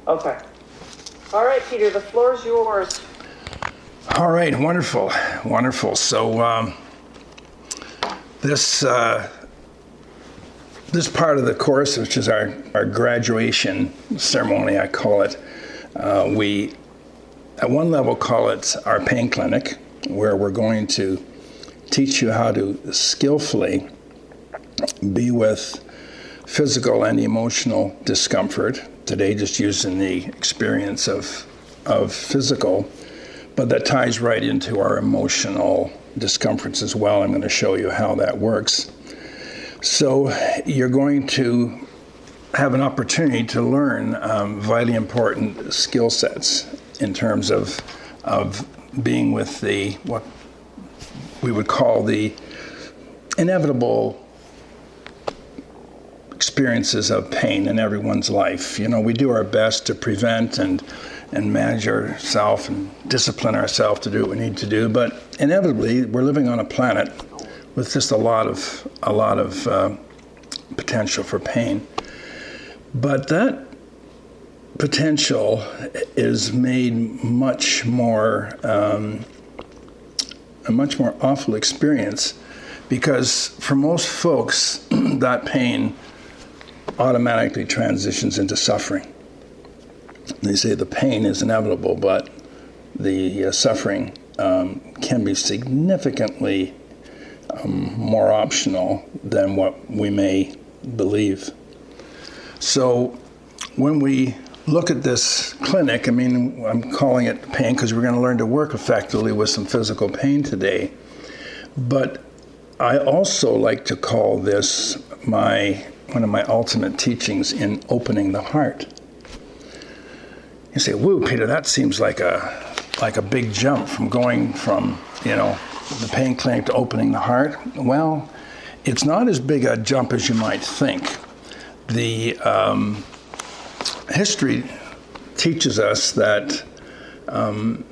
Okay. All right, Peter, the floor is yours. All right, wonderful, wonderful. So this part of the course, which is our graduation ceremony, I call it, we at one level call it our pain clinic, where we're going to teach you how to skillfully be with physical and emotional discomfort. Today, just using the experience of physical, but that ties right into our emotional discomforts as well. I'm going to show you how that works. So you're going to have an opportunity to learn vitally important skill sets in terms of being with what we would call the inevitable experiences of pain in everyone's life. You know, we do our best to prevent and manage ourselves and discipline ourselves to do what we need to do, but inevitably we're living on a planet with just a lot of potential for pain. But that potential is made much more a much more awful experience, because for most folks that pain automatically transitions into suffering. They say the pain is inevitable, but the suffering can be significantly more optional than what we may believe. So when we look at this clinic, I mean, I'm calling it pain because we're going to learn to work effectively with some physical pain today. But I also like to call this one of my ultimate teachings in opening the heart. You say, "Woo, Peter, that seems like a big jump from going from, the pain clinic to opening the heart." Well, it's not as big a jump as you might think. The history teaches us that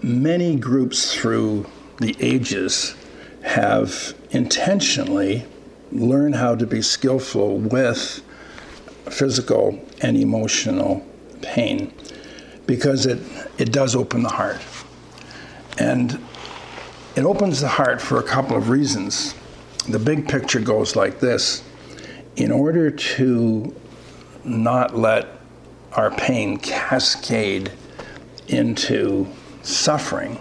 many groups through the ages have intentionally learned how to be skillful with physical and emotional pain, because it does open the heart. And it opens the heart for a couple of reasons. The big picture goes like this: in order to not let our pain cascade into suffering,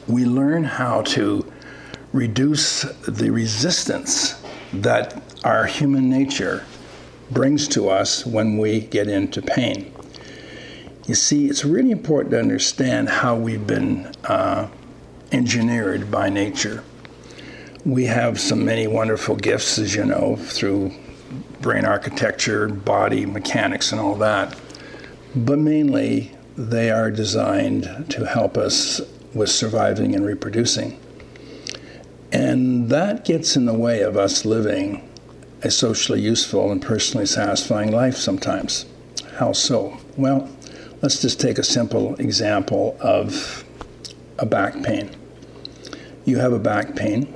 we learn how to reduce the resistance that our human nature brings to us when we get into pain. You see, it's really important to understand how we've been engineered by nature. We have so many wonderful gifts, as you know, through brain architecture, body mechanics, and all that. But mainly, they are designed to help us with surviving and reproducing. And that gets in the way of us living a socially useful and personally satisfying life sometimes. How so? Well, let's just take a simple example of a back pain. You have a back pain,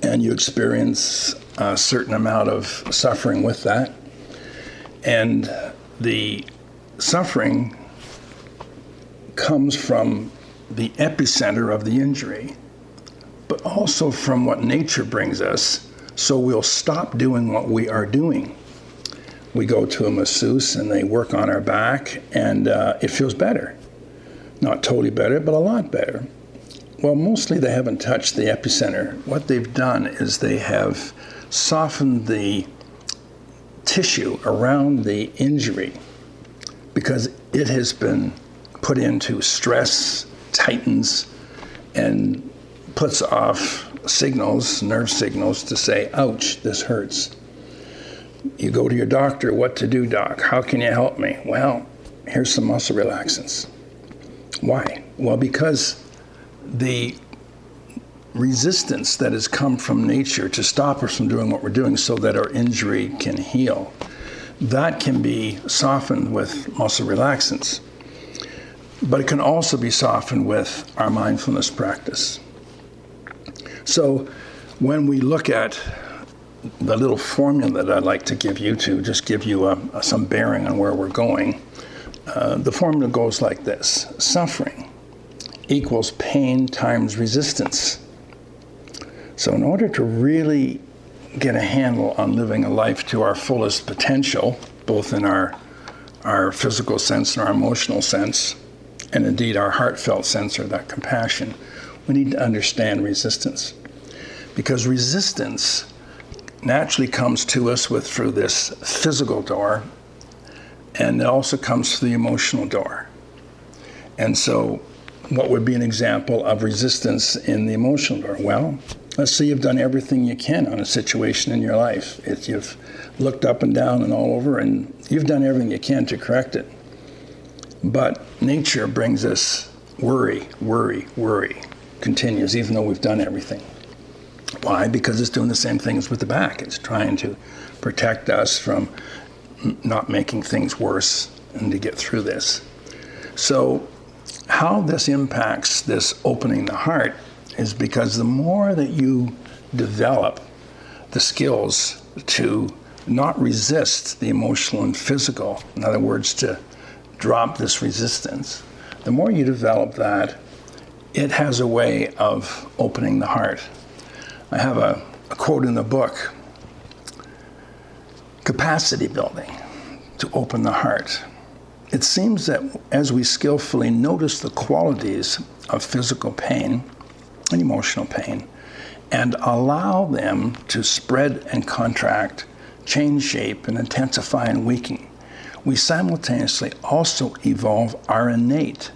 and you experience a certain amount of suffering with that. And the suffering comes from the epicenter of the injury, but also from what nature brings us, so we'll stop doing what we are doing. We go to a masseuse and they work on our back, and it feels better. Not totally better, but a lot better. Well, mostly they haven't touched the epicenter. What they've done is they have softened the tissue around the injury, because it has been put into stress, tightens, and puts off signals, nerve signals, to say, ouch, this hurts. You go to your doctor, what to do, doc? How can you help me? Well, here's some muscle relaxants. Why? Well, because the resistance that has come from nature to stop us from doing what we're doing so that our injury can heal, that can be softened with muscle relaxants. But it can also be softened with our mindfulness practice. So when we look at the little formula that I'd like to give you to just give you some bearing on where we're going. The formula goes like this: suffering equals pain times resistance. So in order to really get a handle on living a life to our fullest potential, both in our physical sense and our emotional sense, and indeed our heartfelt sense or that compassion, we need to understand resistance. Because resistance naturally comes to us through this physical door, and it also comes through the emotional door. And so what would be an example of resistance in the emotional door? Well, let's say you've done everything you can on a situation in your life. You've looked up and down and all over, and you've done everything you can to correct it. But nature brings us worry, continues, even though we've done everything. Why? Because it's doing the same things with the back. It's trying to protect us from not making things worse and to get through this. So how this impacts this opening the heart is because the more that you develop the skills to not resist the emotional and physical, in other words, to drop this resistance, the more you develop that, it has a way of opening the heart. I have a quote in the book: capacity building to open the heart. It seems that as we skillfully notice the qualities of physical pain and emotional pain and allow them to spread and contract, change shape and intensify and weaken, we simultaneously also evolve our innate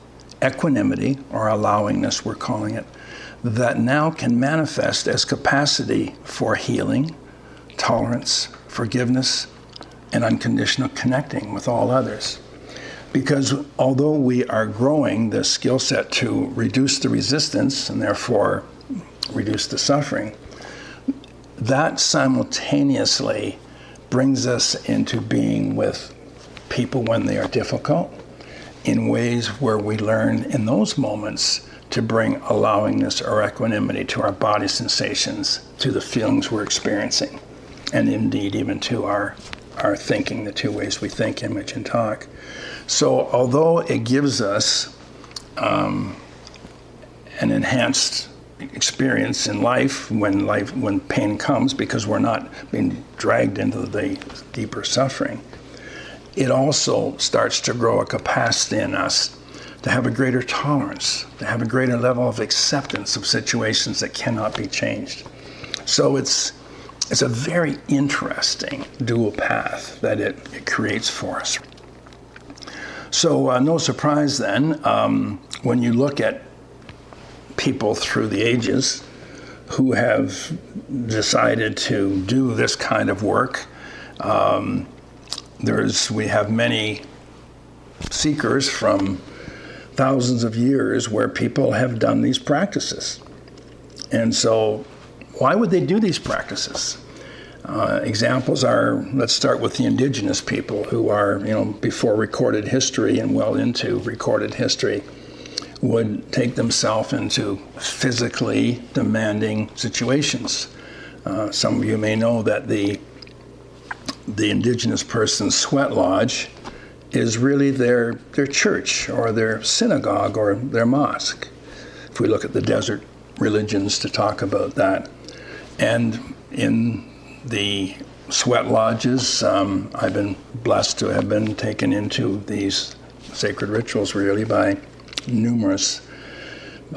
equanimity, or allowingness we're calling it, that now can manifest as capacity for healing, tolerance, forgiveness, and unconditional connecting with all others. Because although we are growing the skill set to reduce the resistance and therefore reduce the suffering, that simultaneously brings us into being with people when they are difficult in ways where we learn in those moments to bring allowingness or equanimity to our body sensations, to the feelings we're experiencing, and indeed even to our thinking, the two ways we think, image, and talk. So although it gives us an enhanced experience in life when pain comes, because we're not being dragged into the deeper suffering, it also starts to grow a capacity in us to have a greater tolerance, to have a greater level of acceptance of situations that cannot be changed. So it's a very interesting dual path that it creates for us. So no surprise then, when you look at people through the ages who have decided to do this kind of work, we have many seekers from thousands of years where people have done these practices. And so why would they do these practices? Examples are, let's start with the indigenous people who are, before recorded history and well into recorded history, would take themselves into physically demanding situations. Some of you may know that the indigenous person's sweat lodge is really their church or their synagogue or their mosque, if we look at the desert religions to talk about that. And in the sweat lodges, I've been blessed to have been taken into these sacred rituals really by numerous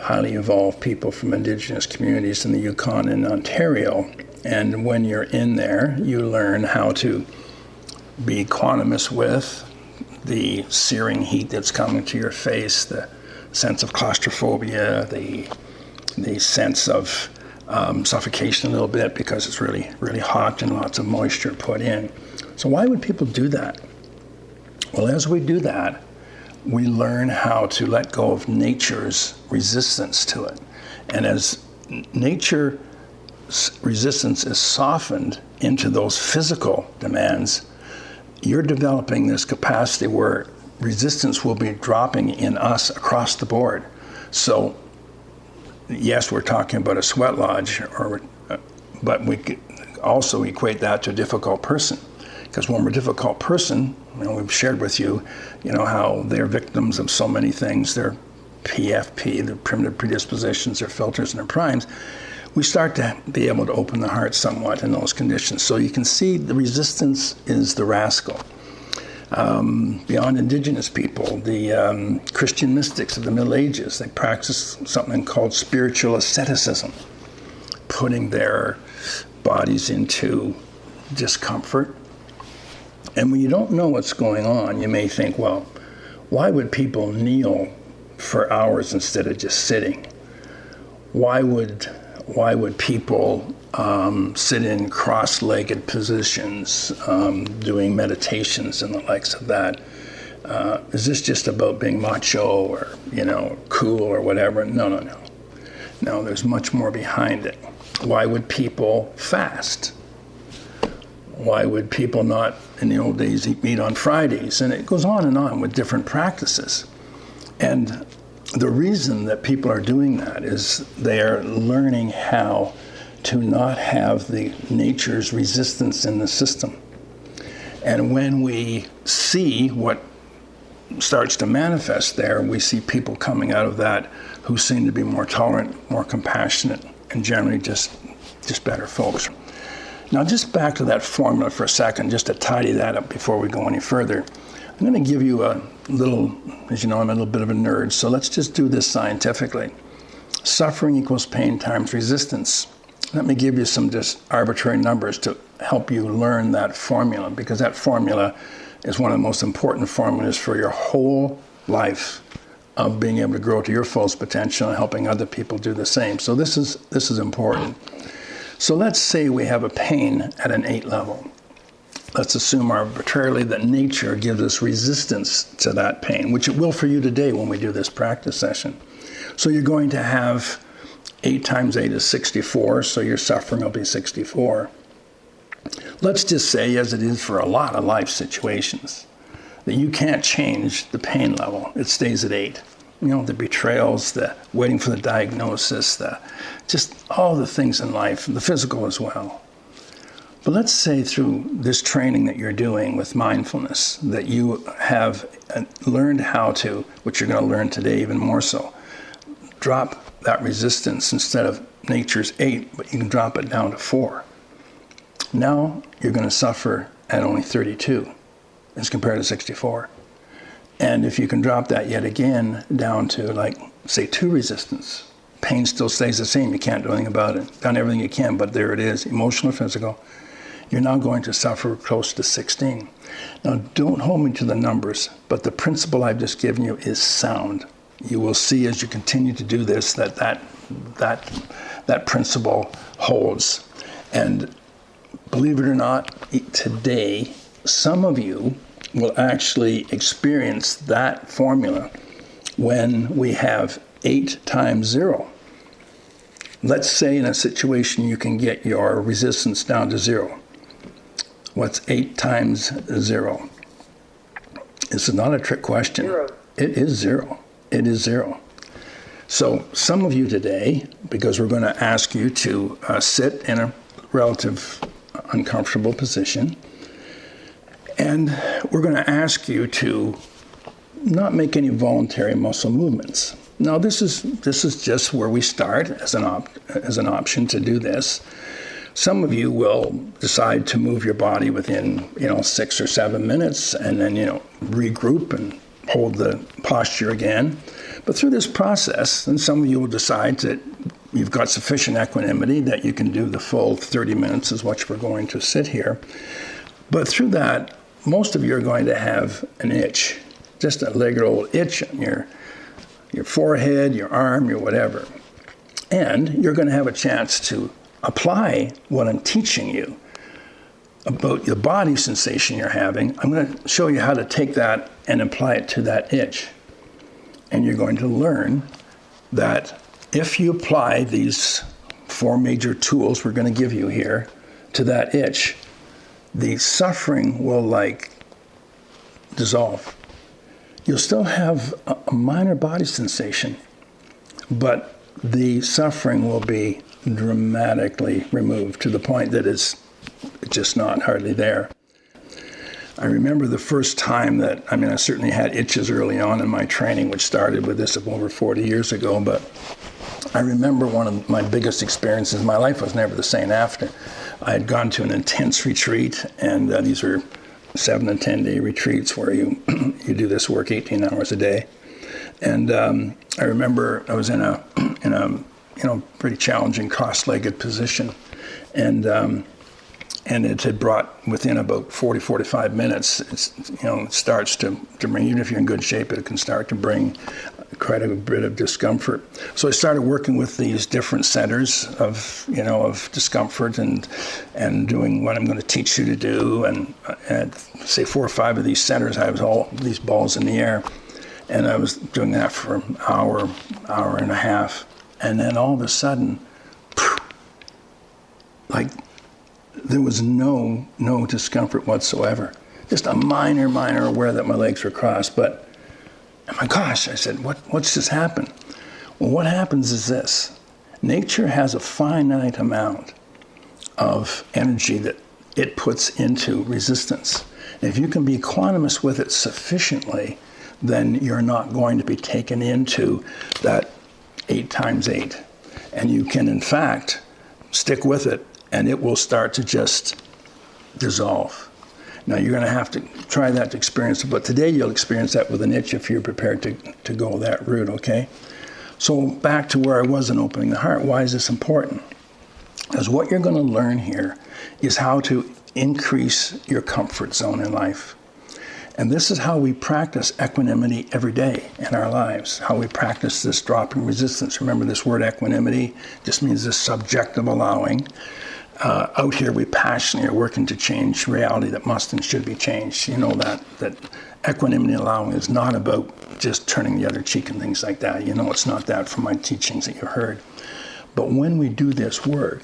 highly evolved people from indigenous communities in the Yukon and Ontario. And when you're in there, you learn how to be equanimous with the searing heat that's coming to your face, the sense of claustrophobia, the sense of suffocation a little bit because it's really, really hot and lots of moisture put in. So why would people do that? Well, as we do that, we learn how to let go of nature's resistance to it. And as nature's resistance is softened into those physical demands, you're developing this capacity where resistance will be dropping in us across the board. So yes, we're talking about a sweat lodge, but also equate that to a difficult person. Because when we're a difficult person, we've shared with you, how they're victims of so many things. They're PFP, their primitive predispositions, their filters, and their primes. We start to be able to open the heart somewhat in those conditions. So you can see the resistance is the rascal. Beyond indigenous people, the Christian mystics of the Middle Ages, they practiced something called spiritual asceticism, putting their bodies into discomfort. And when you don't know what's going on, you may think, well, why would people kneel for hours instead of just sitting? Why would people sit in cross-legged positions, doing meditations and the likes of that? Is this just about being macho or, cool or whatever? No. No, there's much more behind it. Why would people fast? Why would people not, in the old days, eat meat on Fridays? And it goes on and on with different practices. And the reason that people are doing that is they are learning how to not have the nature's resistance in the system. And when we see what starts to manifest there, we see people coming out of that who seem to be more tolerant, more compassionate, and generally just better folks. Now, just back to that formula for a second, just to tidy that up before we go any further. I'm going to give you a little, as you know, I'm a little bit of a nerd, so let's just do this scientifically. Suffering equals pain times resistance. Let me give you some just arbitrary numbers to help you learn that formula, because that formula is one of the most important formulas for your whole life of being able to grow to your fullest potential and helping other people do the same. So this is important. So let's say we have a pain at an 8 level. Let's assume arbitrarily that nature gives us resistance to that pain, which it will for you today when we do this practice session. So you're going to have 8 times 8 is 64, so your suffering will be 64. Let's just say, as it is for a lot of life situations, that you can't change the pain level. It stays at 8. The betrayals, the waiting for the diagnosis, just all the things in life, the physical as well. But let's say through this training that you're doing with mindfulness, that you have learned how to, which you're going to learn today even more so, drop that resistance instead of nature's 8, but you can drop it down to 4. Now you're going to suffer at only 32 as compared to 64. And if you can drop that yet again down to, say, 2 resistance, pain still stays the same. You can't do anything about it. Done everything you can, but there it is, emotional or physical. You're now going to suffer close to 16. Now, don't hold me to the numbers, but the principle I've just given you is sound. You will see as you continue to do this that principle holds. And believe it or not, today, some of you will actually experience that formula when we have 8 times 0. Let's say in a situation you can get your resistance down to 0. What's 8 times 0? This is not a trick question. 0. It is 0. It is 0. So some of you today, because we're going to ask you to sit in a relative uncomfortable position, and we're going to ask you to not make any voluntary muscle movements. Now, this is just where we start as an option to do this. Some of you will decide to move your body within 6 or 7 minutes, and then regroup and hold the posture again. But through this process, then some of you will decide that you've got sufficient equanimity that you can do the full 30 minutes is what we're going to sit here. But through that, most of you are going to have an itch, just a regular old itch on your forehead, your arm, your whatever. And you're going to have a chance to apply what I'm teaching you about the body sensation you're having. I'm going to show you how to take that and apply it to that itch. And you're going to learn that if you apply these 4 major tools we're going to give you here to that itch, the suffering will dissolve. You'll still have a minor body sensation, but the suffering will be dramatically removed to the point that it's just not hardly there. I remember the first time that, I certainly had itches early on in my training, which started with this over 40 years ago, but I remember one of my biggest experiences. My life was never the same after. I had gone to an intense retreat, and these were 7 to 10 day retreats where you do this work 18 hours a day. And I remember I was in a pretty challenging cross-legged position, and it had brought, within about 45 minutes, it starts to bring, even if you're in good shape, it can start to bring quite a bit of discomfort. So I started working with these different centers of discomfort and doing what I'm going to teach you to do. And at, say, 4 or 5 of these centers, I was all these balls in the air. And I was doing that for an hour and a half. And then all of a sudden, like, there was no discomfort whatsoever. Just a minor aware that my legs were crossed. But, oh my gosh, I said, what's just happened? Well, what happens is this. Nature has a finite amount of energy that it puts into resistance. And if you can be equanimous with it sufficiently, then you're not going to be taken into that 8 times 8. And you can, in fact, stick with it, and it will start to just dissolve. Now, you're going to have to try that to experience it, but today you'll experience that with an itch if you're prepared to go that route, okay? So back to where I was in opening the heart. Why is this important? Because what you're going to learn here is how to increase your comfort zone in life. And this is how we practice equanimity every day in our lives, how we practice this dropping resistance. Remember, this word equanimity just means this subjective allowing. Out here, we passionately are working to change reality that must and should be changed. You know that equanimity allowing is not about just turning the other cheek and things like that. You know it's not that from my teachings that you heard. But when we do this work,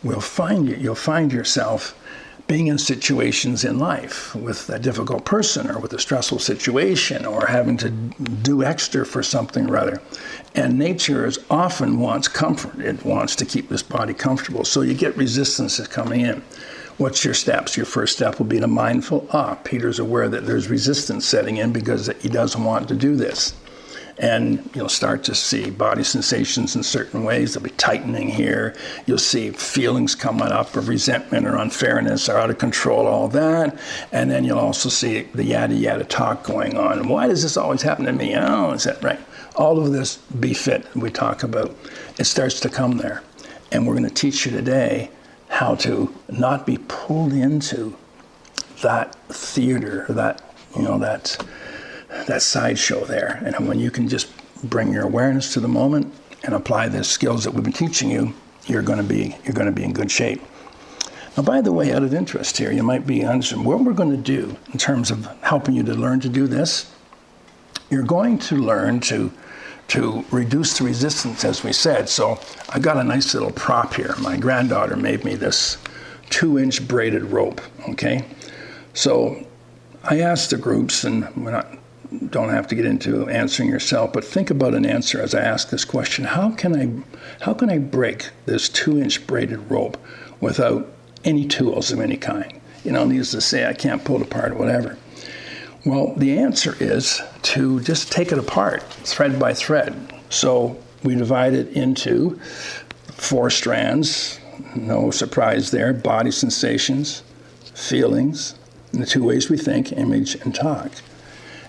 you'll find yourself being in situations in life with a difficult person or with a stressful situation or having to do extra for something or other. And nature often wants comfort. It wants to keep this body comfortable. So you get resistances coming in. What's your steps? Your first step will be to mindful. Peter's aware that there's resistance setting in because he doesn't want to do this. And you'll start to see body sensations in certain ways. There'll be tightening here. You'll see feelings coming up of resentment or unfairness or out of control, all that. And then you'll also see the yada talk going on. Why does this always happen to me? Oh, is that right? All of this be fit we talk about, it starts to come there. And we're going to teach you today how to not be pulled into that theater, that sideshow there. And when you can just bring your awareness to the moment and apply the skills that we've been teaching you, you're going to be in good shape. Now, by the way, out of interest here, you might be answering what we're going to do in terms of helping you to learn to do this. You're going to learn to reduce the resistance, as we said. So I got a nice little prop here. My granddaughter made me this 2-inch braided rope, okay? So I asked the groups, and don't have to get into answering yourself, but think about an answer as I ask this question. How can I break this 2-inch braided rope without any tools of any kind? Needless to say, I can't pull it apart or whatever. Well, the answer is to just take it apart, thread by thread. So we divide it into 4 strands, no surprise there, body sensations, feelings, and the 2 ways we think, image and talk.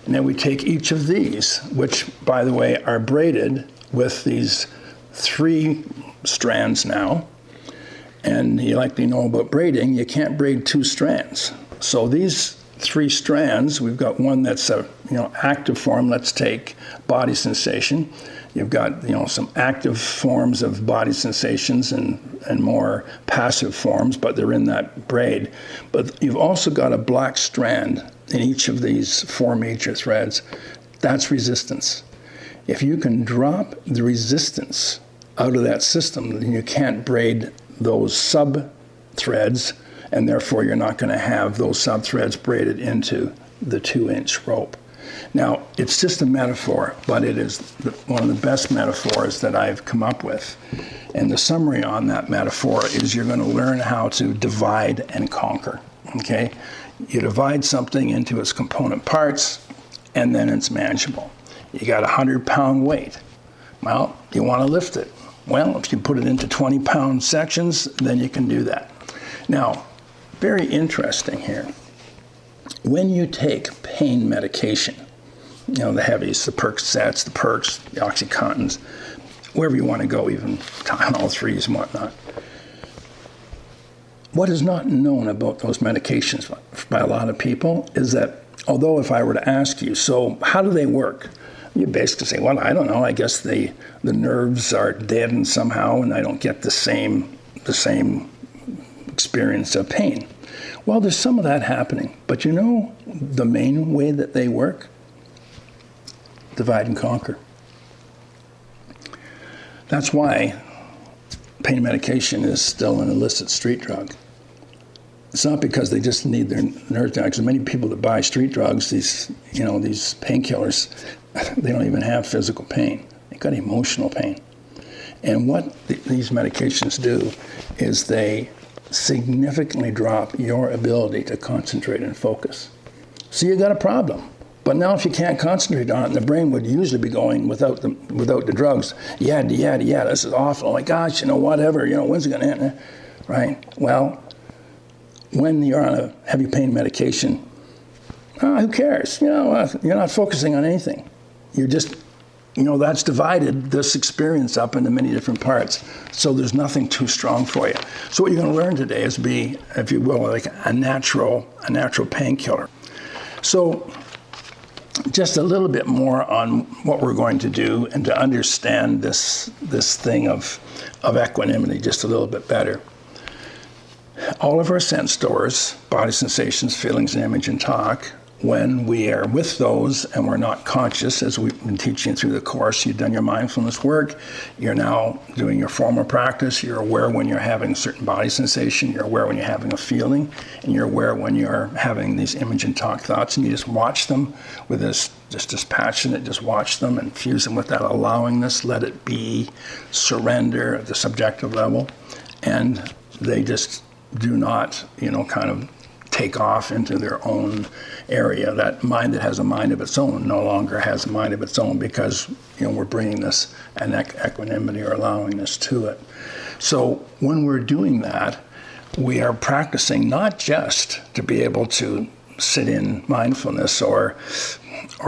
And then we take each of these, which, by the way, are braided with these 3 strands now. And you likely know about braiding, you can't braid 2 strands. So these 3 strands, we've got one that's a active form. Let's take body sensation. You've got some active forms of body sensations and more passive forms, but they're in that braid. But you've also got a black strand in each of these 4 major threads. That's resistance. If you can drop the resistance out of that system, then you can't braid those sub-threads, and therefore you're not going to have those sub-threads braided into the 2-inch rope. Now, it's just a metaphor, but it is one of the best metaphors that I've come up with. And the summary on that metaphor is you're going to learn how to divide and conquer, okay? You divide something into its component parts, and then it's manageable. You got a 100-pound weight. Well, you want to lift it. Well, if you put it into 20-pound sections, then you can do that. Now, very interesting here. When you take pain medication, the heavies, the Percocets, the Perks, the Oxycontins, wherever you want to go, even Tylenol 3s and whatnot. What is not known about those medications by a lot of people is that, although if I were to ask you, so how do they work? You basically say, well, I don't know. I guess the nerves are deadened somehow, and I don't get the same experience of pain. Well, there's some of that happening, but the main way that they work? Divide and conquer. That's why pain medication is still an illicit street drug. It's not because they just need their nerve drugs. Many people that buy street drugs, these painkillers, they don't even have physical pain. They've got emotional pain. And what these medications do is they significantly drop your ability to concentrate and focus. So you got a problem. But now if you can't concentrate on it, and the brain would usually be going without the drugs, yada, this is awful. Oh my gosh, whatever, when's it going to end? Right? Well, when you're on a heavy pain medication, who cares? You're not focusing on anything. You're just, that's divided this experience up into many different parts. So there's nothing too strong for you. So what you're going to learn today is be, if you will, like a natural painkiller. So just a little bit more on what we're going to do and to understand this thing of equanimity just a little bit better. All of our sense stores, body sensations, feelings, image, and talk, when we are with those and we're not conscious, as we've been teaching through the course, you've done your mindfulness work, you're now doing your formal practice, you're aware when you're having a certain body sensation, you're aware when you're having a feeling, and you're aware when you're having these image and talk thoughts, and you just watch them with this passionate, just watch them and fuse them with that allowingness, let it be, surrender at the subjective level, and they just do not, kind of take off into their own area. That mind that has a mind of its own no longer has a mind of its own because, we're bringing this an equanimity or allowingness to it. So when we're doing that, we are practicing not just to be able to sit in mindfulness or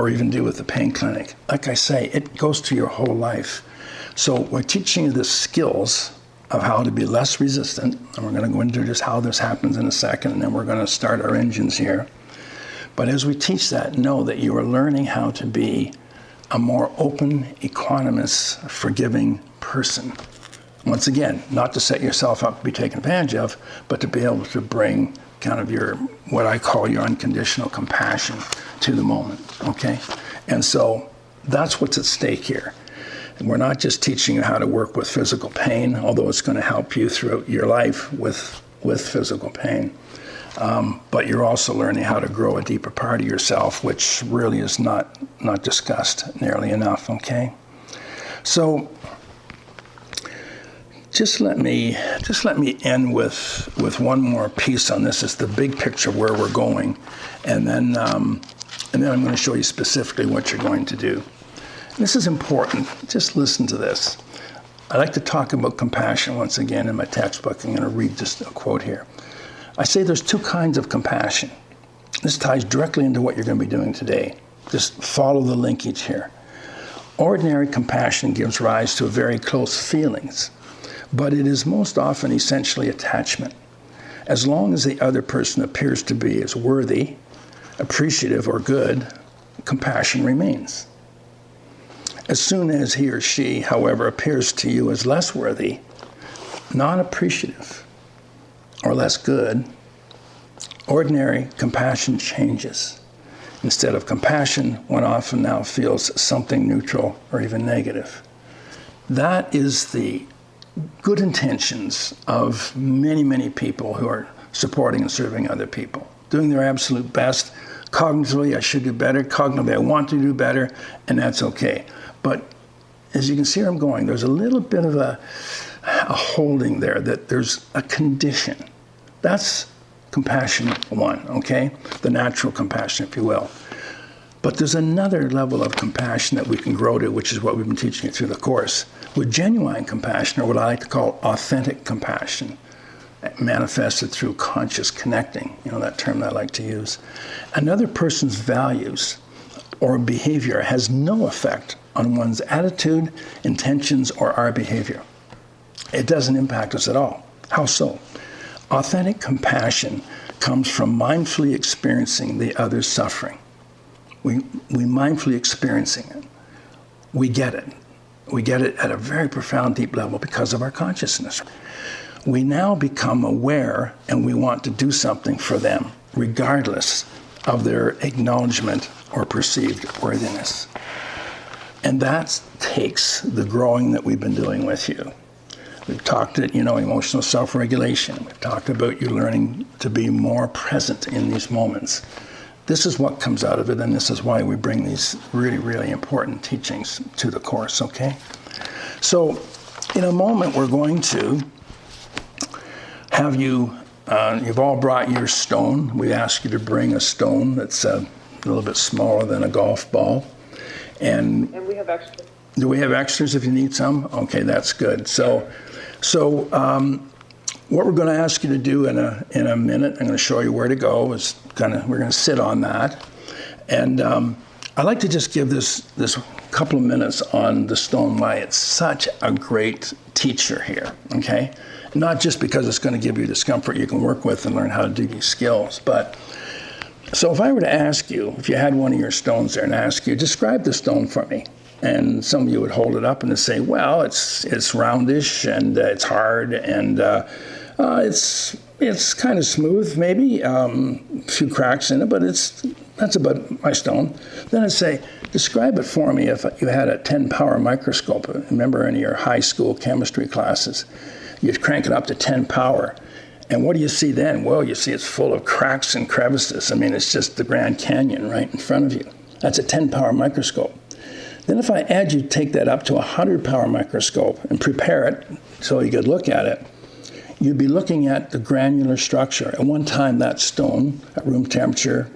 even do with the pain clinic. Like I say, it goes to your whole life. So we're teaching you the skills of how to be less resistant, and we're going to go into just how this happens in a second, and then we're going to start our engines here. But as we teach that, know that you are learning how to be a more open, equanimous, forgiving person. Once again, not to set yourself up to be taken advantage of, but to be able to bring kind of your, what I call your unconditional compassion to the moment, okay? And so that's what's at stake here. And we're not just teaching you how to work with physical pain, although it's going to help you throughout your life with physical pain. But you're also learning how to grow a deeper part of yourself, which really is not discussed nearly enough, okay? So just let me end with one more piece on this. It's the big picture of where we're going, and then I'm going to show you specifically what you're going to do. This is important. Just listen to this. I like to talk about compassion once again in my textbook. I'm going to read just a quote here. I say there's two kinds of compassion. This ties directly into what you're going to be doing today. Just follow the linkage here. Ordinary compassion gives rise to very close feelings, but it is most often essentially attachment. As long as the other person appears to be as worthy, appreciative, or good, compassion remains. As soon as he or she, however, appears to you as less worthy, non-appreciative, or less good, ordinary compassion changes. Instead of compassion, one often now feels something neutral or even negative. That is the good intentions of many, many people who are supporting and serving other people, doing their absolute best, Cognitively, I should do better. Cognitively, I want to do better, and that's okay. But as you can see where I'm going, there's a little bit of a holding there, that there's a condition. That's compassion 1, okay? The natural compassion, if you will. But there's another level of compassion that we can grow to, which is what we've been teaching you through the course, with genuine compassion, or what I like to call authentic compassion, manifested through conscious connecting, that term that I like to use. Another person's values or behavior has no effect on one's attitude, intentions, or our behavior. It doesn't impact us at all. How so? Authentic compassion comes from mindfully experiencing the other's suffering. We mindfully experiencing it. We get it. We get it at a very profound, deep level because of our consciousness. We now become aware, and we want to do something for them, regardless of their acknowledgement or perceived worthiness. And that takes the growing that we've been doing with you. We've talked about, emotional self-regulation. We've talked about you learning to be more present in these moments. This is what comes out of it, and this is why we bring these really, really important teachings to the course, okay? So, in a moment, we're going to have you, you've all brought your stone. We ask you to bring a stone that's a little bit smaller than a golf ball. And we have extras. Do we have extras if you need some? Okay, that's good. So what we're going to ask you to do in a minute, I'm going to show you where to go, we're going to sit on that. And I'd like to just give this couple of minutes on the stone, why it's such a great teacher here, okay? Not just because it's going to give you discomfort you can work with and learn how to do these skills, but so if I were to ask you, if you had one of your stones there and ask you, describe the stone for me, and some of you would hold it up and say, well, it's roundish and it's hard and it's kind of smooth, maybe a few cracks in it, but that's about my stone. Then I'd say, describe it for me if you had a 10-power microscope. Remember in your high school chemistry classes, you'd crank it up to 10 power. And what do you see then? Well, you see it's full of cracks and crevices. I mean, it's just the Grand Canyon right in front of you. That's a 10-power microscope. Then if I add you take that up to a 100-power microscope and prepare it so you could look at it, you'd be looking at the granular structure. At one time, that stone at room temperature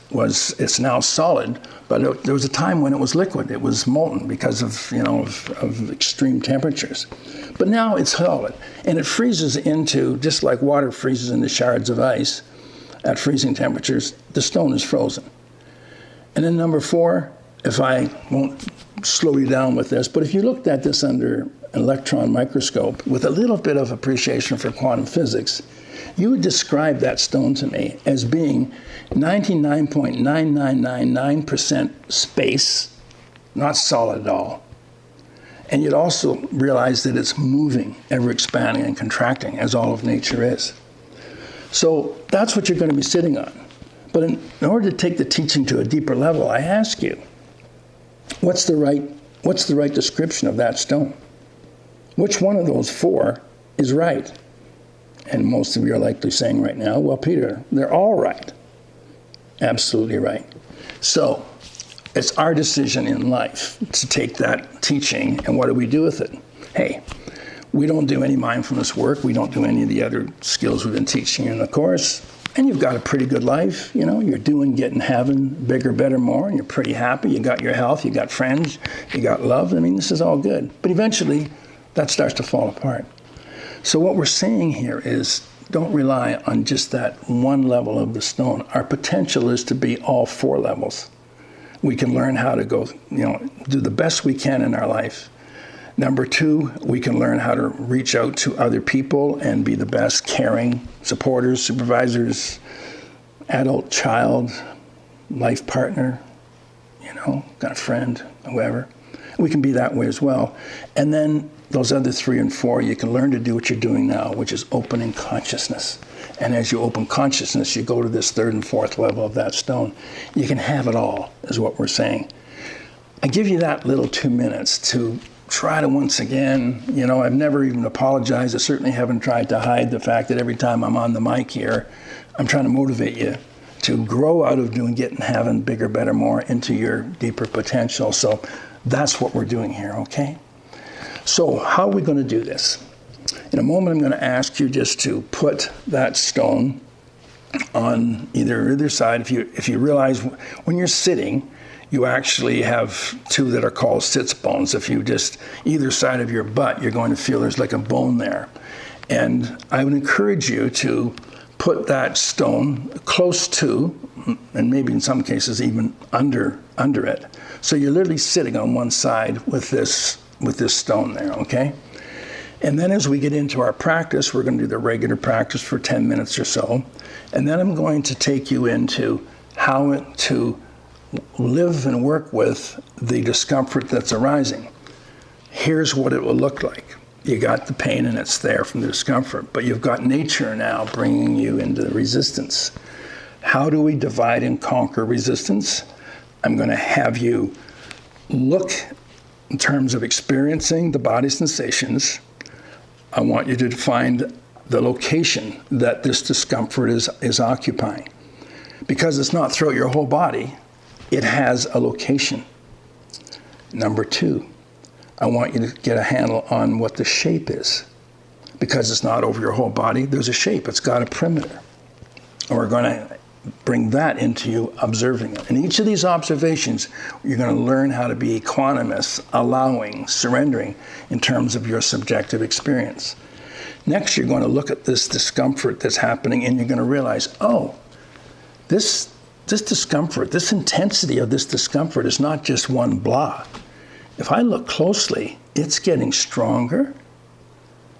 it's now solid, but there was a time when it was liquid. It was molten because of extreme temperatures. But now it's solid, and it freezes into, just like water freezes into shards of ice at freezing temperatures, the stone is frozen. And then number 4, if I won't slow you down with this, but if you looked at this under an electron microscope with a little bit of appreciation for quantum physics, you would describe that stone to me as being 99.9999% space, not solid at all. And you'd also realize that it's moving, ever expanding and contracting, as all of nature is. So that's what you're going to be sitting on. But in order to take the teaching to a deeper level, I ask you, what's the right description of that stone? Which one of those 4 is right? And most of you are likely saying right now, well, Peter, they're all right. Absolutely right. So it's our decision in life to take that teaching, and what do we do with it? Hey, we don't do any mindfulness work. We don't do any of the other skills we've been teaching in the course. And you've got a pretty good life. You're doing, getting, having, bigger, better, more, and you're pretty happy. You got your health, you got friends, you got love. I mean, this is all good. But eventually, that starts to fall apart. So what we're saying here is, don't rely on just that one level of the stone. Our potential is to be all 4 levels. We can learn how to go, do the best we can in our life. Number 2, we can learn how to reach out to other people and be the best caring supporters, supervisors, adult, child, life partner, got a friend, whoever. We can be that way as well. And then those other 3 and 4, you can learn to do what you're doing now, which is opening consciousness. And as you open consciousness, you go to this 3rd and 4th level of that stone. You can have it all, is what we're saying. I give you that little 2 minutes to try to once again, I've never even apologized. I certainly haven't tried to hide the fact that every time I'm on the mic here, I'm trying to motivate you to grow out of doing, getting, having bigger, better, more into your deeper potential. So that's what we're doing here, okay? So how are we going to do this? In a moment, I'm going to ask you just to put that stone on either side. If you realize when you're sitting, you actually have two that are called sits bones. If you just, either side of your butt, you're going to feel there's like a bone there. And I would encourage you to put that stone close to, and maybe in some cases even under it. So you're literally sitting on one side with this stone there, okay? And then as we get into our practice, we're going to do the regular practice for 10 minutes or so. And then I'm going to take you into how to live and work with the discomfort that's arising. Here's what it will look like. You got the pain and it's there from the discomfort, but you've got nature now bringing you into the resistance. How do we divide and conquer resistance? I'm going to have you look in terms of experiencing the body sensations. I want you to find the location that this discomfort is occupying. Because it's not throughout your whole body, it has a location. Number 2, I want you to get a handle on what the shape is. Because it's not over your whole body, there's a shape. It's got a perimeter. And we're going to bring that into you observing it. In each of these observations, you're going to learn how to be equanimous, allowing, surrendering in terms of your subjective experience. Next, you're going to look at this discomfort that's happening, and you're going to realize, oh, this discomfort, this intensity of this discomfort is not just one blah. If I look closely, it's getting stronger,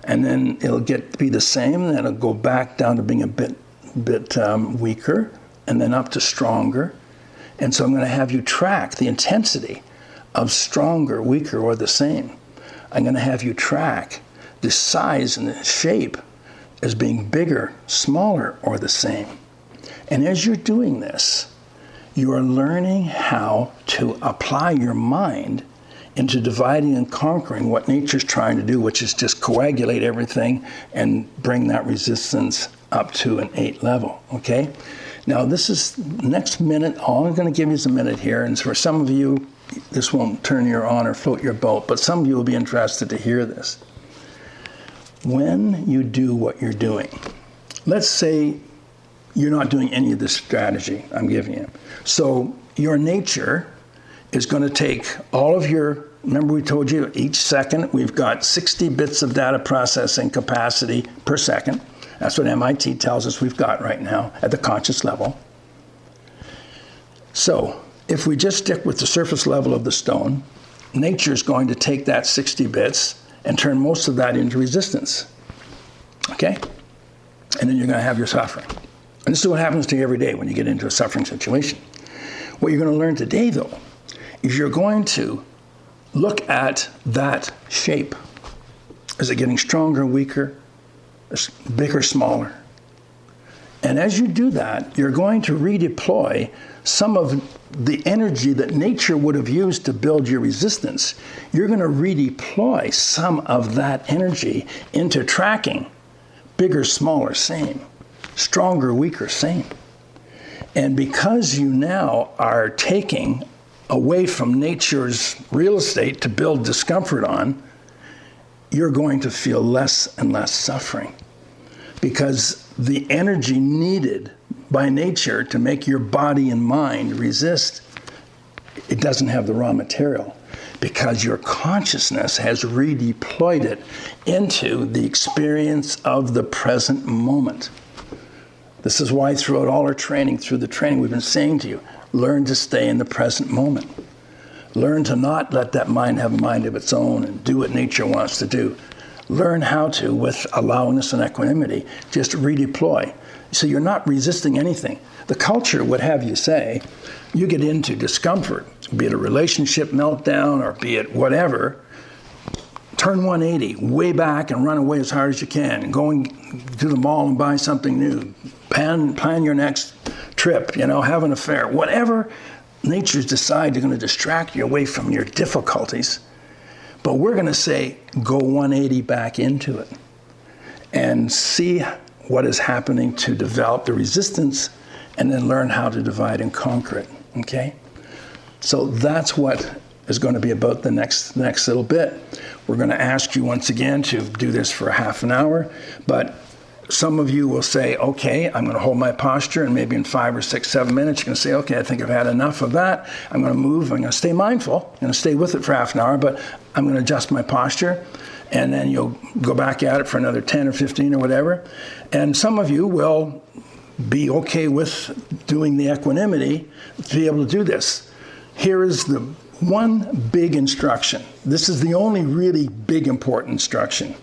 and then it'll be the same, and then it'll go back down to being a bit weaker, and then up to stronger. And so I'm going to have you track the intensity of stronger, weaker, or the same. I'm going to have you track the size and the shape as being bigger, smaller, or the same. And as you're doing this, you are learning how to apply your mind into dividing and conquering what nature's trying to do, which is just coagulate everything and bring that resistance up to an 8 level, okay? Now this is next minute, all I'm going to give you is a minute here, and for some of you, this won't turn you on or float your boat, but some of you will be interested to hear this. When you do what you're doing, let's say you're not doing any of this strategy I'm giving you. So your nature is going to take all of your, remember we told you each second we've got 60 bits of data processing capacity per second. That's what MIT tells us we've got right now at the conscious level. So if we just stick with the surface level of the stone, nature is going to take that 60 bits and turn most of that into resistance. Okay? And then you're going to have your suffering. And this is what happens to you every day when you get into a suffering situation. What you're going to learn today, though, is you're going to look at that shape. Is it getting stronger, weaker, bigger, smaller? And as you do that, you're going to redeploy some of the energy that nature would have used to build your resistance. You're going to redeploy some of that energy into tracking bigger, smaller, same, stronger, weaker, same. And because you now are taking away from nature's real estate to build discomfort on, you're going to feel less and less suffering. Because the energy needed by nature to make your body and mind resist, it doesn't have the raw material. Because your consciousness has redeployed it into the experience of the present moment. This is why throughout all our training, through the training we've been saying to you, learn to stay in the present moment. Learn to not let that mind have a mind of its own and do what nature wants to do. Learn how to, with allowangness and equanimity, just redeploy. So you're not resisting anything. The culture would have you say, you get into discomfort, be it a relationship meltdown or be it whatever, turn 180, way back and run away as hard as you can, going to the mall and buy something new, plan your next trip, have an affair, whatever nature's decide they're going to distract you away from your difficulties. But we're going to say, go 180 back into it and see what is happening to develop the resistance, and then learn how to divide and conquer it, okay? So that's what is going to be about the next little bit. We're going to ask you once again to do this for a half an hour, but some of you will say, okay, I'm going to hold my posture, and maybe in 5 or 6, 7 minutes, you're going to say, okay, I think I've had enough of that. I'm going to move. I'm going to stay mindful. I'm going to stay with it for half an hour, but I'm going to adjust my posture, and then you'll go back at it for another 10 or 15 or whatever. And some of you will be okay with doing the equanimity to be able to do this. Here is the one big instruction. This is the only really big important instruction.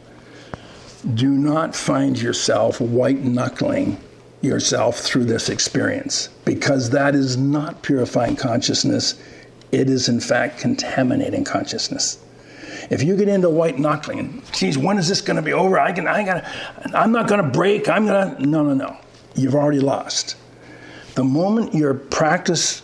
Do not find yourself white-knuckling yourself through this experience, because that is not purifying consciousness. It is, in fact, contaminating consciousness. If you get into white-knuckling, geez, when is this going to be over? I'm not going to break. No. You've already lost. The moment your practice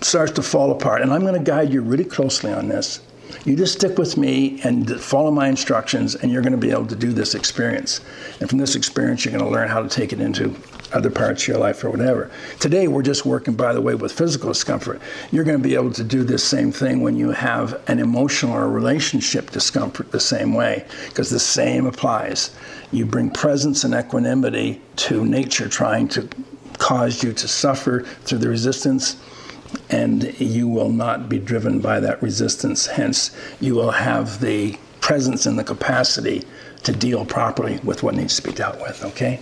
starts to fall apart, and I'm going to guide you really closely on this, you just stick with me and follow my instructions, and you're going to be able to do this experience. And from this experience, you're going to learn how to take it into other parts of your life or whatever. Today, we're just working, by the way, with physical discomfort. You're going to be able to do this same thing when you have an emotional or relationship discomfort the same way, because the same applies. You bring presence and equanimity to nature trying to cause you to suffer through the resistance, and you will not be driven by that resistance. Hence, you will have the presence and the capacity to deal properly with what needs to be dealt with, okay?